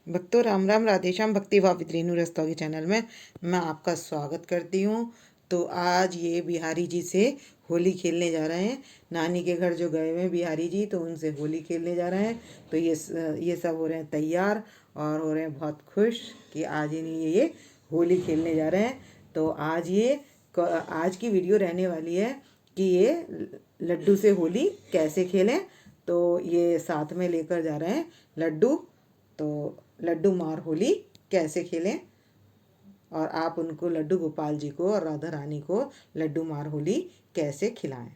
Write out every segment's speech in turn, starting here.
भक्तों राम राम, राधेश्याम। भक्ति भाव विद रेणु रस्तोगी चैनल में मैं आपका स्वागत करती हूँ। तो आज ये बिहारी जी से होली खेलने जा रहे हैं। नानी के घर जो गए हुए हैं बिहारी जी, तो उनसे होली खेलने जा रहे हैं। तो ये सब हो रहे हैं तैयार और हो रहे हैं बहुत खुश कि आज ये होली खेलने जा रहे हैं। तो आज की वीडियो रहने वाली है कि ये लड्डू से होली कैसे खेलें। तो ये साथ में लेकर जा रहे हैं लड्डू। तो लड्डू मार होली कैसे खेलें, और आप उनको लड्डू गोपाल जी को और राधा रानी को लड्डू मार होली कैसे खिलाएं।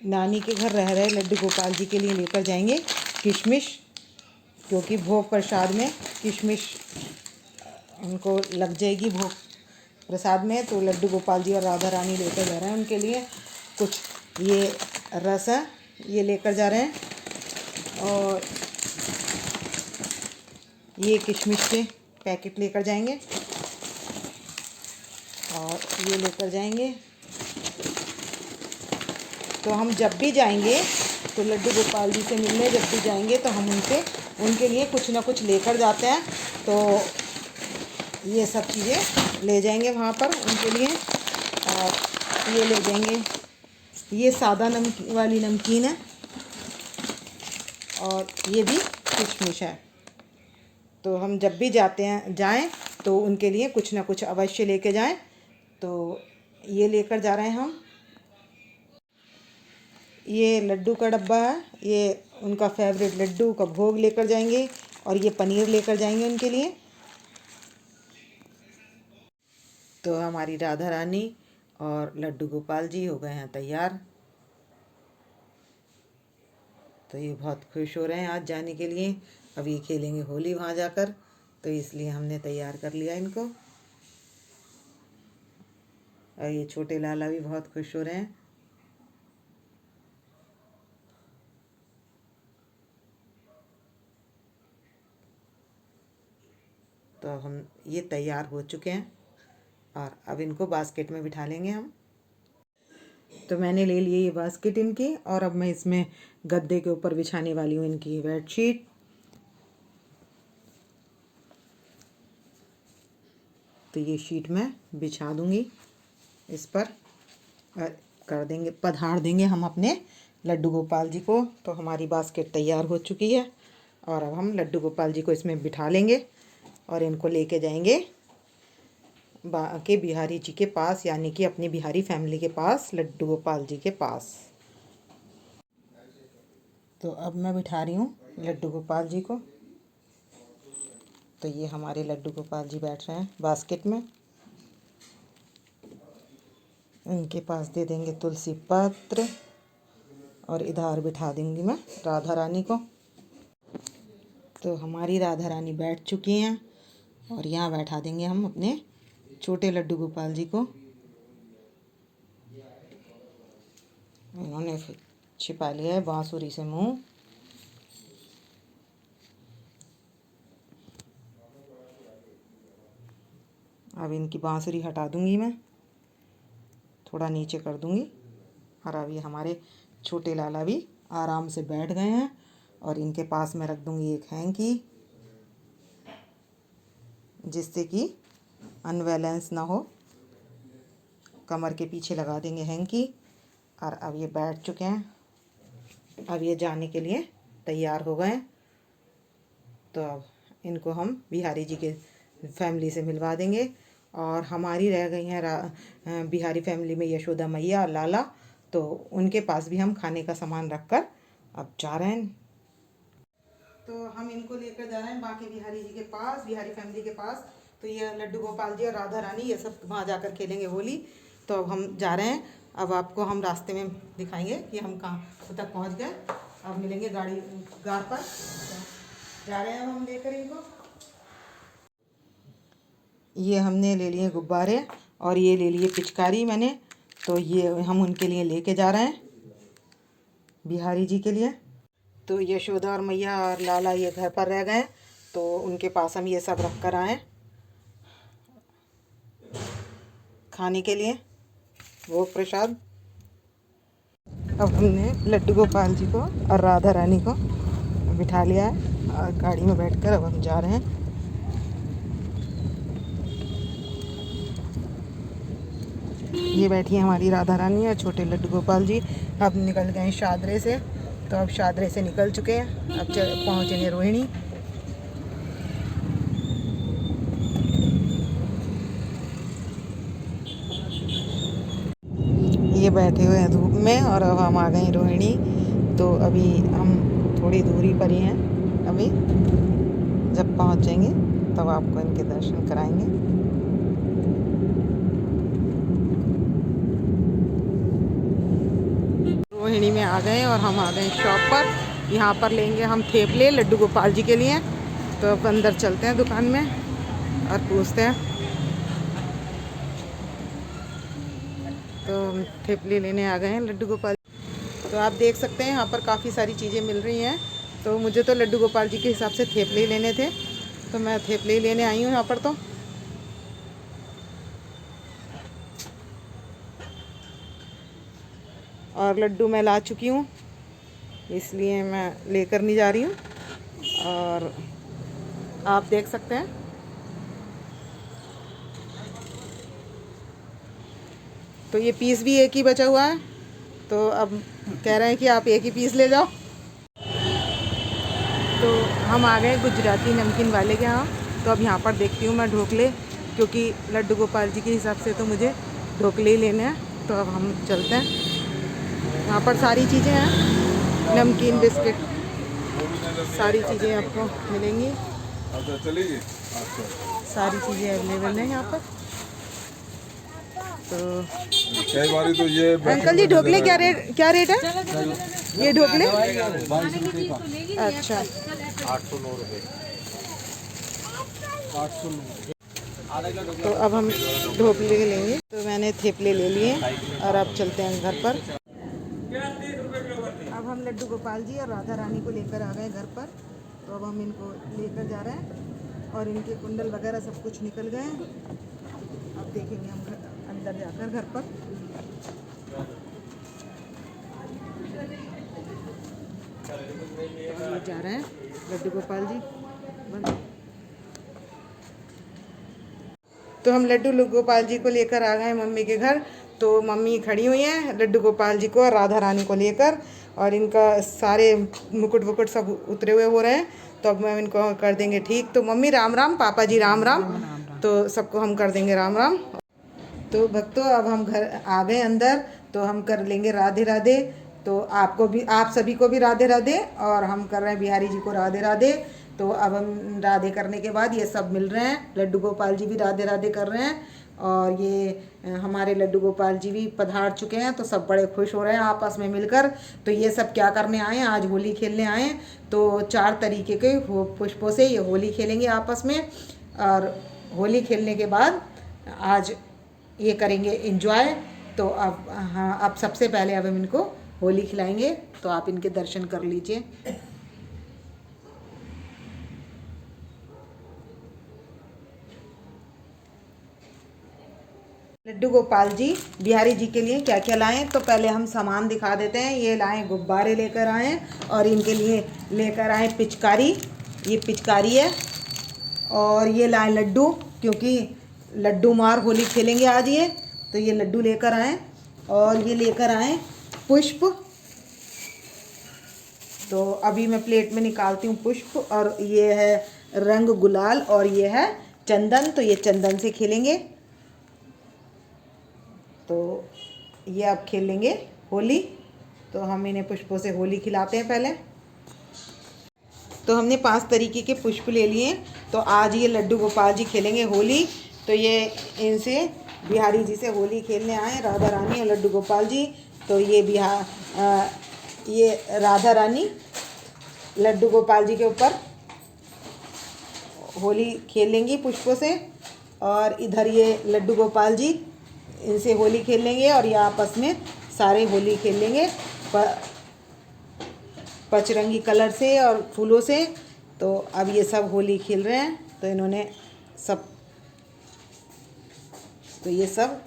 नानी के घर रह रहे लड्डू गोपाल जी के लिए लेकर जाएंगे किशमिश, क्योंकि भोग प्रसाद में किशमिश उनको लग जाएगी भोग प्रसाद में। तो लड्डू गोपाल जी और राधा रानी लेकर जा रहे हैं उनके लिए। कुछ ये रस है, ये लेकर जा रहे हैं, और ये किशमिश के पैकेट लेकर जाएंगे, और ये लेकर जाएंगे। तो हम जब भी जाएंगे, तो लड्डू गोपाल जी से मिलने जब भी जाएंगे, तो हम उनके लिए कुछ ना कुछ लेकर जाते हैं। तो ये सब चीज़ें ले जाएंगे वहाँ पर उनके लिए। और ये ले जाएंगे, ये सादा नमकीन वाली नमकीन है, और ये भी किशमिश है। तो हम जब भी जाएं तो उनके लिए कुछ ना कुछ अवश्य लेके जाएं। तो ये लेकर जा रहे हैं हम। ये लड्डू का डब्बा है, ये उनका फेवरेट लड्डू का भोग लेकर जाएंगे, और ये पनीर लेकर जाएंगे उनके लिए। तो हमारी राधा रानी और लड्डू गोपाल जी हो गए हैं तैयार। तो ये बहुत खुश हो रहे हैं आज जाने के लिए। अब ये खेलेंगे होली वहाँ जाकर, तो इसलिए हमने तैयार कर लिया इनको। और ये छोटे लाला भी बहुत खुश हो रहे हैं। तो हम ये तैयार हो चुके हैं, और अब इनको बास्केट में बिठा लेंगे हम। तो मैंने ले लिए ये बास्केट इनकी, और अब मैं इसमें गद्दे के ऊपर बिछाने वाली हूँ इनकी बेडशीट। तो ये शीट मैं बिछा दूँगी इस पर, और पधार देंगे हम अपने लड्डू गोपाल जी को। तो हमारी बास्केट तैयार हो चुकी है, और अब हम लड्डू गोपाल जी को इसमें बिठा लेंगे और इनको लेके जाएंगे के बिहारी जी के पास, यानी कि अपनी बिहारी फैमिली के पास, लड्डू गोपाल जी के पास। तो अब मैं बिठा रही हूँ लड्डू गोपाल जी को। तो ये हमारे लड्डू गोपाल जी बैठ रहे हैं बास्केट में। इनके पास दे देंगे तुलसी पत्र, और इधर बिठा दूंगी मैं राधा रानी को। तो हमारी राधा रानी बैठ चुकी हैं, और यहाँ बैठा देंगे हम अपने छोटे लड्डू गोपाल जी को। इन्होंने छिपा लिया है बांसुरी से मुंह। अब इनकी बांसुरी हटा दूंगी मैं, थोड़ा नीचे कर दूंगी। और अब ये हमारे छोटे लाला भी आराम से बैठ गए हैं, और इनके पास मैं रख दूंगी एक हैंकी, जिससे कि अनबैलेंस ना हो। कमर के पीछे लगा देंगे हैंकी। और अब ये बैठ चुके हैं, अब ये जाने के लिए तैयार हो गए। तो अब इनको हम बिहारी जी के फैमिली से मिलवा देंगे। और हमारी रह गई हैं बिहारी फैमिली में यशोदा मैया और लाला, तो उनके पास भी हम खाने का सामान रखकर अब जा रहे हैं। तो हम इनको लेकर जा रहे हैं बाकी बिहारी जी के पास, बिहारी फैमिली के पास। तो ये लड्डू गोपाल जी और राधा रानी ये सब वहाँ जाकर खेलेंगे होली। तो अब हम जा रहे हैं। अब आपको हम रास्ते में दिखाएंगे कि हम कहाँ तक पहुँच गए। अब मिलेंगे गार पर। जा रहे हैं अब हम लेकर इनको। ये हमने ले लिए गुब्बारे, और ये ले लिए पिचकारी मैंने। तो ये हम उनके लिए लेके जा रहे हैं बिहारी जी के लिए। तो यशोदा और मैया और लाला ये घर पर रह गए, तो उनके पास हम ये सब रख कर आए खाने के लिए भोग प्रसाद। अब हमने लड्डू गोपाल जी को और राधा रानी को बिठा लिया है। और गाड़ी में बैठकर अब हम जा रहे हैं। ये बैठी है हमारी राधा रानी और छोटे लड्डू गोपाल जी। अब निकल गए शादरे से, तो अब शादरे से निकल चुके हैं, अब पहुँचेंगे रोहिणी। ये बैठे हुए हैं धूप में और अब हम आ गए रोहिणी। तो अभी हम थोड़ी दूरी पर ही हैं। अभी जब पहुँचेंगे तब आपको इनके दर्शन कराएंगे। रोहिणी में आ गए और हम आ गए शॉप पर। यहाँ पर लेंगे हम थेपले लड्डू गोपाल जी के लिए। तो अब अंदर चलते हैं दुकान में और पूछते हैं। तो थेपले लेने आ गए हैं लड्डू गोपाल। तो आप देख सकते हैं यहाँ पर काफ़ी सारी चीज़ें मिल रही हैं। तो मुझे तो लड्डू गोपाल जी के हिसाब से थेपले ही लेने थे, तो मैं थेपले ही लेने आई हूँ यहाँ पर। तो और लड्डू मैं ला चुकी हूँ, इसलिए मैं लेकर नहीं जा रही हूँ। और आप देख सकते हैं तो ये पीस भी एक ही बचा हुआ है, तो अब कह रहे हैं कि आप एक ही पीस ले जाओ। तो हम आ गए गुजराती नमकीन वाले के यहाँ। तो अब यहाँ पर देखती हूँ मैं ढोकले, क्योंकि लड्डू गोपाल जी के हिसाब से तो मुझे ढोकले ही लेने हैं। तो अब हम चलते हैं। यहाँ पर सारी चीज़ें हैं, नमकीन बिस्किट सारी चीज़ें आपको मिलेंगी। सारी चीज़ें अवेलेबल हैं यहाँ पर। तो कई बारी तो ये अंकल जी ढोकले क्या रेट है ये ढोकले? अच्छा 809 रुपये। तो अब हम ढोकले लेंगे। तो मैंने थेपले ले लिए और अब चलते हैं घर पर। अब हम लड्डू गोपाल जी और राधा रानी को लेकर आ गए घर पर। तो अब हम इनको लेकर जा रहे हैं और इनके कुंडल वगैरह सब कुछ निकल गए हैं। अब देखेंगे हम अंदर जाकर घर पर। ये जा रहे हैं लड्डू गोपाल जी। तो हम लड्डू गोपाल जी को लेकर आ गए मम्मी के घर। तो मम्मी खड़ी हुई हैं लड्डू गोपाल जी को और राधा रानी को लेकर, और इनका सारे मुकुट वुकुट सब उतरे हुए हो रहे हैं। तो अब हम इनको कर देंगे ठीक। तो मम्मी राम राम, पापा जी राम राम। तो सबको हम कर देंगे राम राम। तो भक्तों अब हम घर आ गए अंदर, तो हम कर लेंगे राधे राधे। तो आपको भी, आप सभी को भी राधे राधे, और हम कर रहे हैं बिहारी जी को राधे राधे। तो अब हम राधे करने के बाद ये सब मिल रहे हैं, लड्डू गोपाल जी भी राधे राधे कर रहे हैं, और ये हमारे लड्डू गोपाल जी भी पधार चुके हैं। तो सब बड़े खुश हो रहे हैं आपस में मिलकर। तो ये सब क्या करने आए हैं? आज होली खेलने आए हैं। तो 4 तरीके के पुष्पों से ये होली खेलेंगे आपस में, और होली खेलने के बाद आज ये करेंगे एंजॉय। तो अब हाँ, अब सबसे पहले अब हम इनको होली खिलाएंगे। तो आप इनके दर्शन कर लीजिए। लड्डू गोपाल जी बिहारी जी के लिए क्या क्या लाएं, तो पहले हम सामान दिखा देते हैं। ये लाएं गुब्बारे लेकर आए, और इनके लिए लेकर आए पिचकारी, ये पिचकारी है। और ये लाएं लड्डू, क्योंकि लड्डू मार होली खेलेंगे आज ये। तो ये लड्डू लेकर आए, और ये लेकर आए पुष्प। तो अभी मैं प्लेट में निकालती हूँ पुष्प। और ये है रंग गुलाल, और ये है चंदन। तो ये चंदन से खेलेंगे। तो ये अब खेलेंगे होली। तो हम इन्हें पुष्पों से होली खिलाते हैं पहले। तो हमने 5 तरीके के पुष्प ले लिए। तो आज ये लड्डू गोपाल जी खेलेंगे होली। तो ये इनसे बिहारी जी से होली खेलने आए, राधा रानी और लड्डू गोपाल जी। तो ये ये राधा रानी लड्डू गोपाल जी के ऊपर होली खेलेंगी पुष्पों से, और इधर ये लड्डू गोपाल जी इनसे होली खेल लेंगे, और ये आपस में सारे होली खेल लेंगे पचरंगी कलर से और फूलों से। तो अब ये सब होली खेल रहे हैं। तो इन्होंने सब, तो ये सब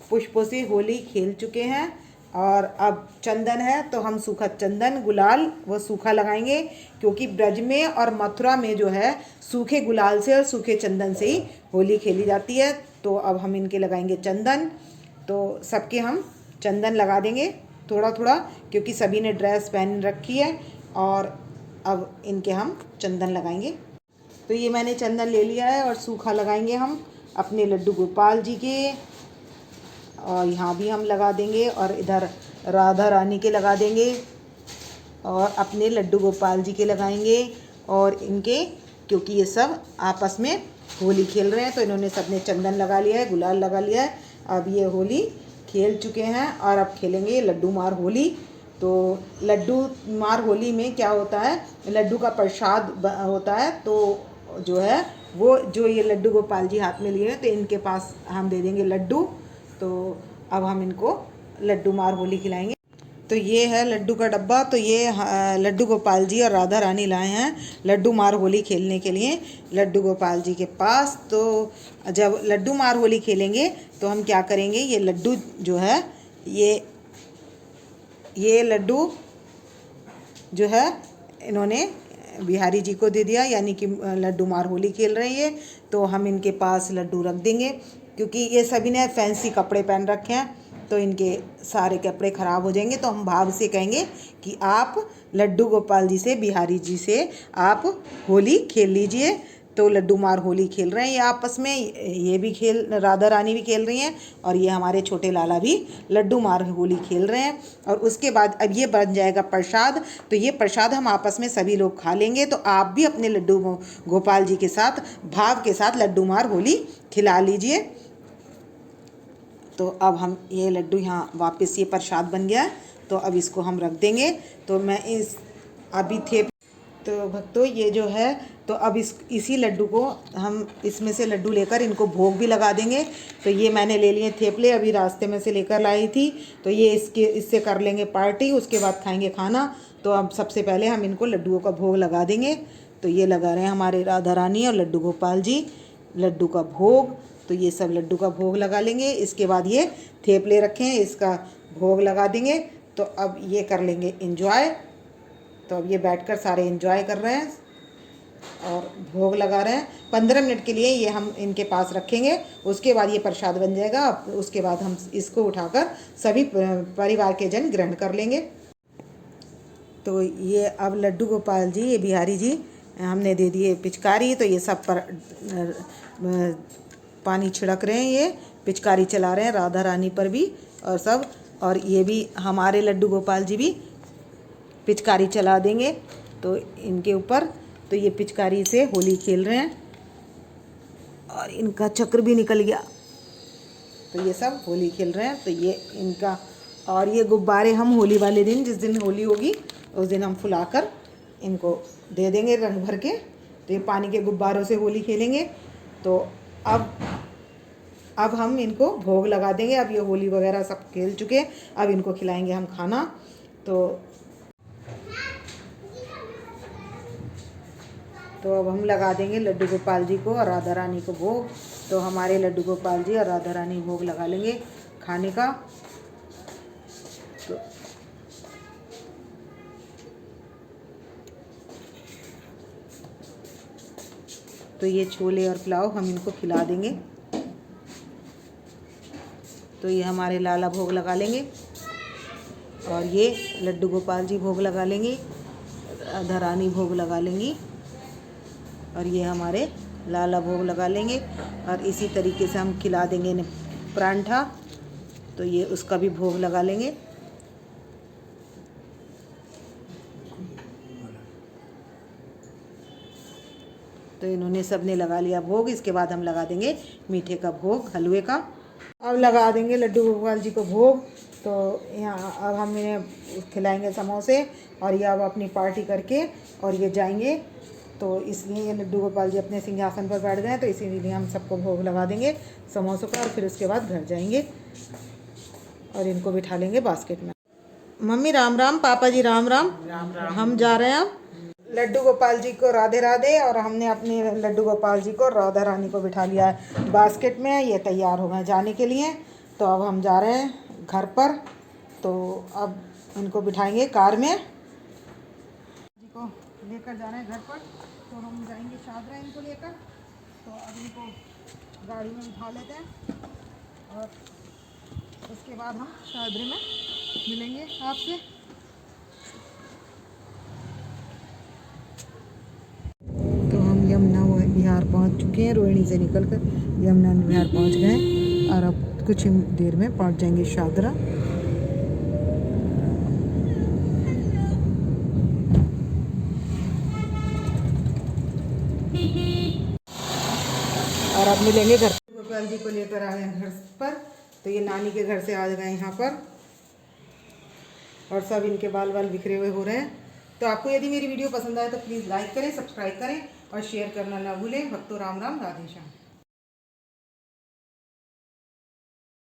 पुष्पों से होली खेल चुके हैं। और अब चंदन है तो हम सूखा चंदन गुलाल वो सूखा लगाएंगे, क्योंकि ब्रज में और मथुरा में जो है सूखे गुलाल से और सूखे चंदन से ही होली खेली जाती है। तो अब हम इनके लगाएंगे चंदन। तो सबके हम चंदन लगा देंगे थोड़ा थोड़ा, क्योंकि सभी ने ड्रेस पहन रखी है। और अब इनके हम चंदन लगाएंगे। तो ये मैंने चंदन ले लिया है और सूखा लगाएंगे हम अपने लड्डू गोपाल जी के, और यहाँ भी हम लगा देंगे और इधर राधा रानी के लगा देंगे और अपने लड्डू गोपाल जी के लगाएंगे। और इनके, क्योंकि ये सब आपस में होली खेल रहे हैं तो इन्होंने सबने चंदन लगा लिया है, गुलाल लगा लिया है। अब ये होली खेल चुके हैं और अब खेलेंगे लड्डू मार होली। तो लड्डू मार होली में क्या होता है, लड्डू का प्रसाद होता है। तो जो है वो जो ये लड्डू गोपाल जी हाथ में लिए हैं तो इनके पास हम दे देंगे लड्डू। तो अब हम इनको लड्डू मार होली खिलाएंगे। तो ये है लड्डू का डब्बा। तो ये लड्डू गोपाल जी और राधा रानी लाए हैं लड्डू मार होली खेलने के लिए लड्डू गोपाल जी के पास। तो जब लड्डू मार होली खेलेंगे तो हम क्या करेंगे, ये लड्डू जो है ये लड्डू जो है इन्होंने बिहारी जी को दे दिया, यानी कि लड्डू मार होली खेल रहे हैं ये। तो हम इनके पास लड्डू रख देंगे, क्योंकि ये सभी ने फैंसी कपड़े पहन रखे हैं तो इनके सारे कपड़े ख़राब हो जाएंगे। तो हम भाव से कहेंगे कि आप लड्डू गोपाल जी से, बिहारी जी से आप होली खेल लीजिए। तो लड्डू मार होली खेल रहे हैं ये आपस में, ये भी खेल, राधा रानी भी खेल रही हैं और ये हमारे छोटे लाला भी लड्डू मार होली खेल रहे हैं। और उसके बाद अब ये बन जाएगा प्रसाद। तो ये प्रसाद हम आपस में सभी लोग खा लेंगे। तो आप भी अपने लड्डू गोपाल जी के साथ भाव के साथ लड्डू मार होली खिला लीजिए। तो अब हम ये लड्डू यहाँ वापस ये प्रसाद बन गया, तो अब इसको हम रख देंगे। तो मैं इस अभी थे तो भक्तों ये जो है, तो अब इसी लड्डू को हम इसमें से लड्डू लेकर इनको भोग भी लगा देंगे। तो ये मैंने ले लिए थेपले, अभी रास्ते में से लेकर लाई थी। तो ये इससे कर लेंगे पार्टी, उसके बाद खाएंगे खाना। तो अब सबसे पहले हम इनको लड्डुओं का भोग लगा देंगे। तो ये लगा रहे हैं हमारे राधा रानी और लड्डू गोपाल जी लड्डू का भोग। तो ये सब लड्डू का भोग लगा लेंगे। इसके बाद ये थेपले रखे हैं, इसका भोग लगा देंगे। तो अब ये कर लेंगे एंजॉय। तो अब ये बैठकर सारे एंजॉय कर रहे हैं और भोग लगा रहे हैं। 15 मिनट के लिए ये हम इनके पास रखेंगे, उसके बाद ये प्रसाद बन जाएगा। उसके बाद हम इसको उठाकर सभी परिवार के जन ग्रहण कर लेंगे। तो ये अब लड्डू गोपाल जी, ये बिहारी जी हमने दे दिए पिचकारी। तो ये सब पर पानी छिड़क रहे हैं, ये पिचकारी चला रहे हैं राधा रानी पर भी और सब। और ये भी हमारे लड्डू गोपाल जी भी पिचकारी चला देंगे तो इनके ऊपर। तो ये पिचकारी से होली खेल रहे हैं और इनका चक्र भी निकल गया। तो ये सब होली खेल रहे हैं। तो ये इनका, और ये गुब्बारे हम होली वाले दिन, जिस दिन होली होगी उस दिन हम फुलाकर इनको दे देंगे रंग भर के। तो ये पानी के गुब्बारों से होली खेलेंगे। तो अब हम इनको भोग लगा देंगे। अब ये होली वगैरह सब खेल चुके, अब इनको खिलाएंगे हम खाना। तो अब हम लगा देंगे लड्डू गोपाल जी को और राधा रानी को भोग। तो हमारे लड्डू गोपाल जी और राधा रानी भोग लगा लेंगे खाने का। तो ये छोले और पुलाव हम इनको खिला देंगे। तो ये हमारे लाला भोग लगा लेंगे और ये लड्डू गोपाल जी भोग लगा लेंगे, राधा रानी भोग लगा लेंगी और ये हमारे लाला भोग लगा लेंगे। और इसी तरीके से हम खिला देंगे इन्हें परांठा। तो ये उसका भी भोग लगा लेंगे। तो इन्होंने सबने लगा लिया भोग। इसके बाद हम लगा देंगे मीठे का भोग, हलवे का। अब लगा देंगे लड्डू गोपाल जी को भोग। तो यहाँ अब हम इन्हें खिलाएंगे समोसे और ये अब अपनी पार्टी करके और ये जाएंगे। तो इसलिए ये लड्डू गोपाल जी अपने सिंहासन पर बैठ गए, तो इसीलिए हम सबको भोग लगा देंगे समोसों का और फिर उसके बाद घर जाएंगे और इनको बिठा लेंगे बास्केट में। मम्मी राम राम, पापा जी राम राम। राम राम। हम जा रहे हैं अब लड्डू गोपाल जी को राधे राधे, और हमने अपने लड्डू गोपाल जी को राधा रानी को बिठा लिया है बास्केट में। ये तैयार हो गए जाने के लिए। तो अब हम जा रहे हैं घर पर तो अब इनको बिठाएंगे कार में, जी को लेकर जाना है घर पर। तो हम जाएंगे शादरा इनको लेकर। तो अब इनको गाड़ी में बिठा लेते हैं और उसके बाद हम शादरे में मिलेंगे आपसे। तो हम यमुना विहार पहुंच चुके हैं, रोहिणी से निकलकर यमुना विहार पहुंच गए और अब कुछ ही देर में पहुंच जाएंगे शादरा। और अब मिलेंगे घर। गोपाल जी को लेकर आए हैं घर पर। तो ये नानी के घर से आ गए यहाँ पर और सब इनके बाल बिखरे हुए हो रहे हैं। तो आपको यदि मेरी वीडियो पसंद आए तो प्लीज़ लाइक करें, सब्सक्राइब करें और शेयर करना ना भूलें। भक्तों राम राम, राधे श्याम।